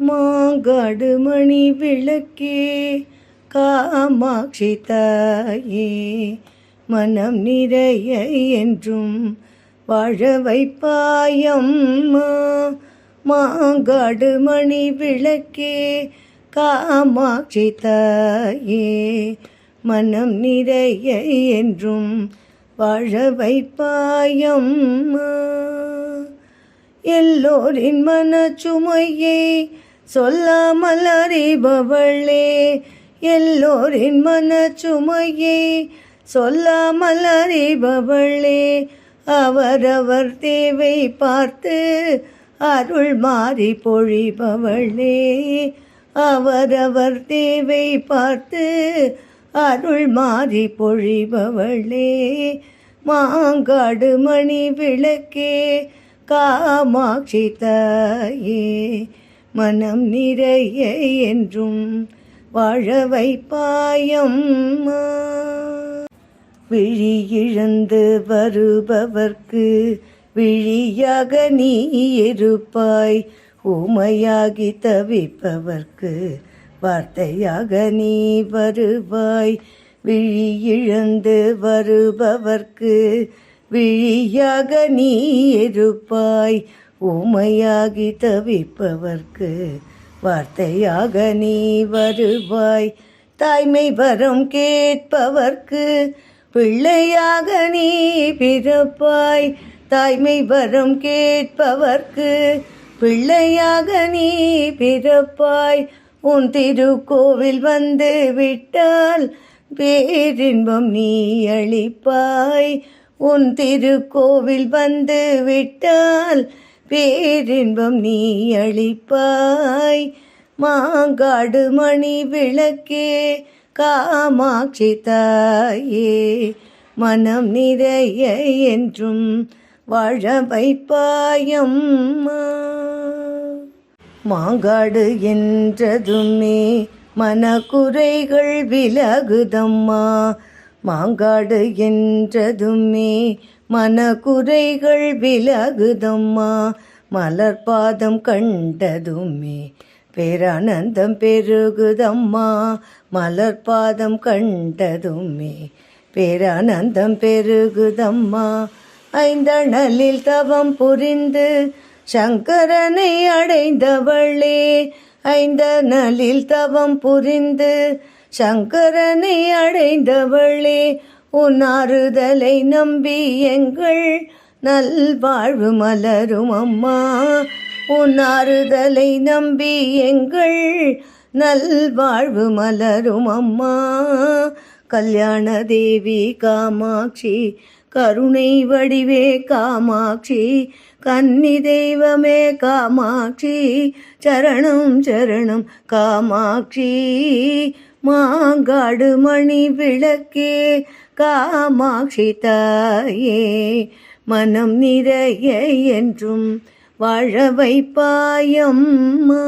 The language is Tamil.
மாங்காடு மணி விளக்கே காமாட்சி தாயே, மனம் நிறைய என்றும் வாழ வைப்பாயம்மா. மாங்காடு மணி விளக்கே காமாட்சி தாயே, மனம் நிறைய என்றும் வாழ வைப்பாயம்மா. எல்லோரின் மனச்சுமையை சொல்லாமல் அறிபவளே, எல்லோரின் மனச்சுமையை சொல்லாமல் அறிபவளே, அவரவர் தேவை பார்த்து அருள் மாறி பொழிபவளே, அவரவர் தேவை பார்த்து அருள் மாறி பொழிபவளே. மாங்காடு மணி விளக்கே காமாட்சி தாயே, மனம் நிறைய என்றும் வாழ வைப்பாயம்மா. விழி இழந்து வருபவர்க்கு விழியாக நீ இருப்பாய், ஊமையாகி தவிப்பவர்க்கு வார்த்தையாக நீ வருவாய். விழி இழந்து வருபவர்க்கு விழியாக நீ இருப்பாய், ஊமையாகி தவிப்பவர்க்கு வார்த்தையாக நீ வருவாய். தாய்மை வரம் கேட்பவர்க்கு பிள்ளையாக நீ பிறப்பாய், தாய்மை வரம் கேட்பவர்க்கு பிள்ளையாக நீ பிறப்பாய். உன் திருக்கோவில் வந்து விட்டால் பேரின்பம் நீ அளிப்பாய், உன் திருக்கோவில் வந்து விட்டால் பேரின்பம் நீ அளிப்பாய். மாங்காடு மணி விளக்கே காமாட்சி தாயே, மனம் நிறைய என்றும் வாழ வைப்பாயம்மா. மாங்காடு என்றதுமே மனக்குறைகள் விலகுதம்மா, மாங்காடு என்றதுமே மனக்குறைகள் விலகுதம்மா. மலர்பாதம் கண்டதுமே பேரானந்தம் பெருகுதம்மா, மலர்பாதம் கண்டதுமே பேரானந்தம் பெருகுதம்மா. ஐந்தணலில் தவம் புரிந்து சங்கரனை அடைந்தவளே, ஐந்தணலில் தவம் புரிந்து சங்கரனை அடைந்தவளே, உன் ஆறுதலை நம்பி எங்கள் நல்வாழ்வு மலரும் அம்மா. உன் ஆறுதலை நம்பி எங்கள் நல்வாழ்வு மலரும் அம்மா. கல்யாண தேவி காமாட்சி, கருணை வடிவே காமாட்சி, கன்னி தெய்வமே காமாட்சி, சரணம் சரணம் காமாட்சி. மாங்காடு மணி விளக்கே காமாட்சி தாயே, மனம் நிறைய என்றும் வாழ வைப்பாயம்மா.